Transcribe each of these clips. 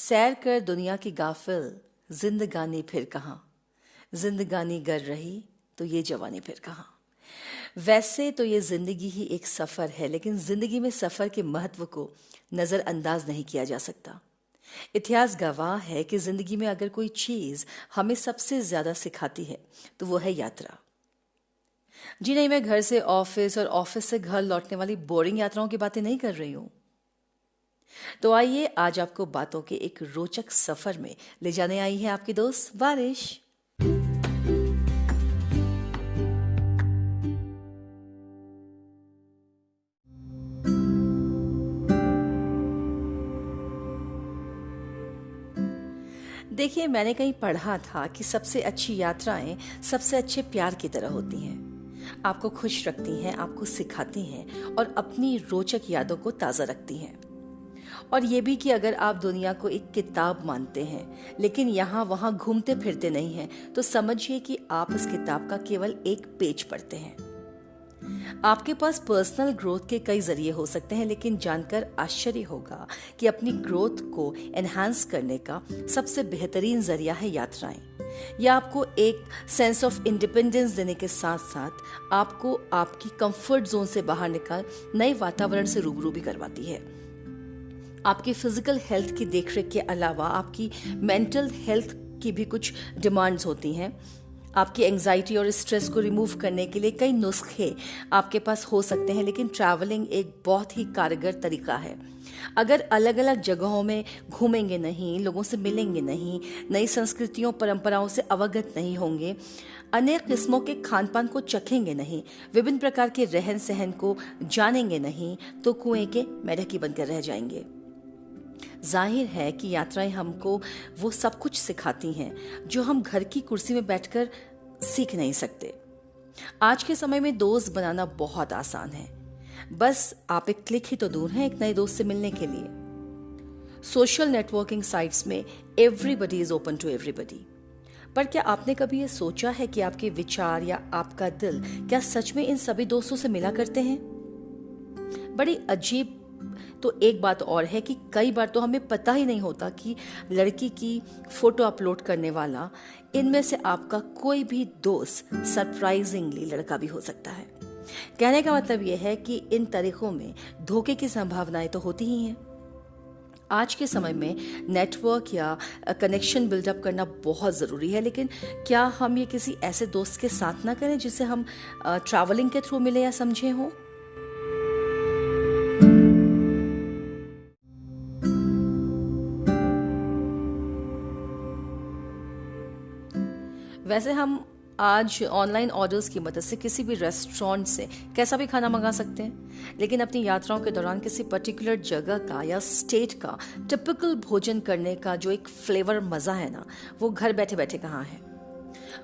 सैर कर दुनिया की गाफिल, जिंदगानी फिर कहाँ। जिंदगानी गर रही तो ये जवानी फिर कहाँ। वैसे तो ये जिंदगी ही एक सफर है, लेकिन जिंदगी में सफर के महत्व को नजरअंदाज नहीं किया जा सकता। इतिहास गवाह है कि जिंदगी में अगर कोई चीज हमें सबसे ज्यादा सिखाती है तो वो है यात्रा। जी नहीं, मैं घर से ऑफिस और ऑफिस से घर लौटने वाली बोरिंग यात्राओं की बातें नहीं कर रही हूं। तो आइए आज आपको बातों के एक रोचक सफर में ले जाने आई है आपकी दोस्त बारिश। देखिए, मैंने कहीं पढ़ा था कि सबसे अच्छी यात्राएं सबसे अच्छे प्यार की तरह होती हैं। आपको खुश रखती हैं, आपको सिखाती हैं और अपनी रोचक यादों को ताज़ा रखती हैं। और ये भी कि अगर आप दुनिया को एक किताब मानते हैं लेकिन यहाँ वहाँ घूमते फिरते नहीं हैं, तो समझिए कि आप उस किताब का केवल एक पेज पढ़ते हैं। आपके पास पर्सनल ग्रोथ के कई जरिए हो सकते हैं, लेकिन जानकर आश्चर्य होगा कि अपनी ग्रोथ को एनहांस करने का सबसे बेहतरीन जरिया है यात्राएं। यह आपको एक सेंस ऑफ इंडिपेंडेंस देने के साथ साथ आपको आपकी कंफर्ट जोन से बाहर निकल नए वातावरण से रूबरू भी करवाती है। आपकी फिजिकल हेल्थ की देखरेख के अलावा आपकी मेंटल हेल्थ की भी कुछ डिमांड्स होती हैं। आपकी एंजाइटी और स्ट्रेस को रिमूव करने के लिए कई नुस्खे आपके पास हो सकते हैं, लेकिन ट्रैवलिंग एक बहुत ही कारगर तरीका है। अगर अलग अलग जगहों में घूमेंगे नहीं, लोगों से मिलेंगे नहीं, नई संस्कृतियों परंपराओं से अवगत नहीं होंगे, अनेक किस्मों के खान पान को चखेंगे नहीं, विभिन्न प्रकार के रहन सहन को जानेंगे नहीं, तो कुएं के मेढक ही बनकर रह जाएंगे। जाहिर है कि यात्राएं हमको वो सब कुछ सिखाती हैं जो हम घर की कुर्सी में बैठकर सीख नहीं सकते। आज के समय में दोस्त बनाना बहुत आसान है, बस आप एक क्लिक ही तो दूर हैं एक नए दोस्त से मिलने के लिए। सोशल नेटवर्किंग साइट्स में everybody is open to everybody, पर क्या आपने कभी ये सोचा है कि आपके विचार या आपका दिल क्या सच में इन सभी दोस्तों से मिला करते हैं? बड़ी अजीब तो एक बात और है कि कई बार तो हमें पता ही नहीं होता कि लड़की की फोटो अपलोड करने वाला इनमें से आपका कोई भी दोस्त सरप्राइजिंगली लड़का भी हो सकता है। कहने का मतलब यह है कि इन तरीकों में धोखे की संभावनाएं तो होती ही हैं। आज के समय में नेटवर्क या कनेक्शन बिल्डअप करना बहुत ज़रूरी है, लेकिन क्या हम ये किसी ऐसे दोस्त के साथ ना करें जिसे हम ट्रैवलिंग के थ्रू मिले या समझे हों? वैसे हम आज ऑनलाइन ऑर्डर्स की मदद से किसी भी रेस्टोरेंट से कैसा भी खाना मंगा सकते हैं, लेकिन अपनी यात्राओं के दौरान किसी पर्टिकुलर जगह का या स्टेट का टिपिकल भोजन करने का जो एक फ्लेवर मज़ा है ना, वो घर बैठे बैठे कहाँ है।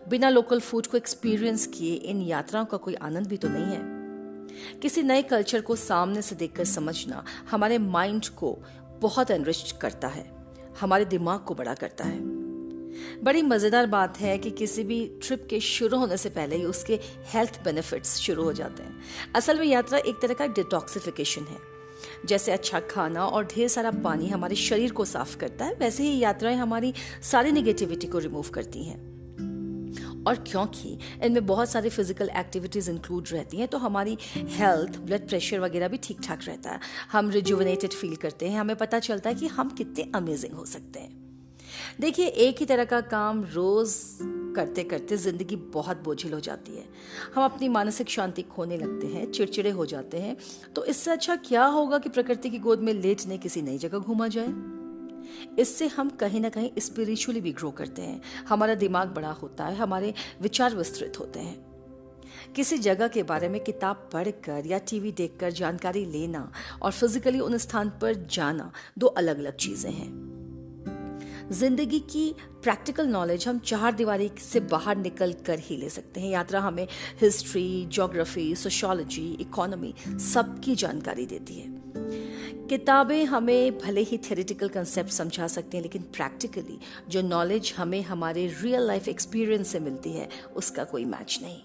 बिना लोकल फूड को एक्सपीरियंस किए इन यात्राओं का कोई आनंद भी तो नहीं है। किसी नए कल्चर को सामने से देखकर समझना हमारे माइंड को बहुत एनरिच करता है, हमारे दिमाग को बड़ा करता है। बड़ी मज़ेदार बात है कि किसी भी ट्रिप के शुरू होने से पहले ही उसके हेल्थ बेनिफिट्स शुरू हो जाते हैं। असल में यात्रा एक तरह का डिटॉक्सिफिकेशन है। जैसे अच्छा खाना और ढेर सारा पानी हमारे शरीर को साफ करता है, वैसे ही यात्राएं हमारी सारी नेगेटिविटी को रिमूव करती हैं। और क्योंकि इनमें बहुत सारी फिजिकल एक्टिविटीज इंक्लूड रहती हैं, तो हमारी हेल्थ, ब्लड प्रेशर वगैरह भी ठीक ठाक रहता है। हम रिजुविनेटेड फील करते हैं, हमें पता चलता है कि हम कितने अमेजिंग हो सकते हैं। देखिए, एक ही तरह का काम रोज करते करते जिंदगी बहुत बोझिल हो जाती है। हम अपनी मानसिक शांति खोने लगते हैं, चिड़चिड़े हो जाते हैं। तो इससे अच्छा क्या होगा कि प्रकृति की गोद में लेटने किसी नई जगह घूमा जाए। इससे हम कहीं ना कहीं स्पिरिचुअली भी ग्रो करते हैं, हमारा दिमाग बड़ा होता है, हमारे विचार विस्तृत होते हैं। किसी जगह के बारे में किताब पढ़कर या टीवी देखकर जानकारी लेना और फिजिकली उन स्थान पर जाना दो अलग अलग चीजें हैं। जिंदगी की प्रैक्टिकल नॉलेज हम चार दीवारी से बाहर निकल कर ही ले सकते हैं। यात्रा हमें हिस्ट्री, ज्योग्राफी, सोशियोलॉजी, इकोनॉमी सबकी जानकारी देती है। किताबें हमें भले ही थ्योरेटिकल कंसेप्ट समझा सकती हैं, लेकिन प्रैक्टिकली जो नॉलेज हमें हमारे रियल लाइफ एक्सपीरियंस से मिलती है उसका कोई मैच नहीं।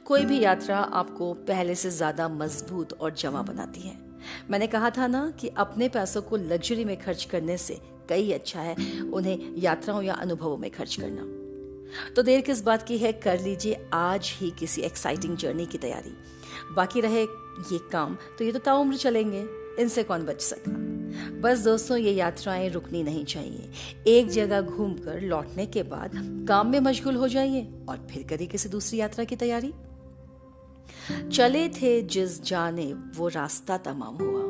कोई भी यात्रा आपको पहले से ज्यादा मजबूत और जवां बनाती है। मैंने कहा था ना कि अपने पैसों को लग्जरी में खर्च करने से कई अच्छा है उन्हें यात्राओं या अनुभवों में खर्च करना। तो देर किस बात की है, कर लीजिए आज ही किसी एक्साइटिंग जर्नी की तैयारी। बाकी रहे ये काम तो ये तो ताउम्र चलेंगे, इनसे कौन बच सका। बस दोस्तों, ये यात्राएं रुकनी नहीं चाहिए। एक जगह घूमकर लौटने के बाद काम में मशगूल हो जाइए और फिर करिए किसी दूसरी यात्रा की तैयारी। चले थे जिस जानिब वो रास्ता तमाम हुआ,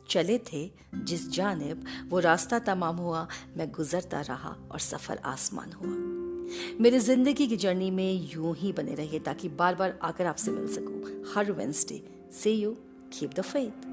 चले थे जिस जानिब वो रास्ता तमाम हुआ, मैं गुजरता रहा और सफर आसमान हुआ। मेरी जिंदगी की जर्नी में यूं ही बने रहिए ताकि बार बार आकर आपसे मिल सकूं हर Wednesday. See you, keep the faith.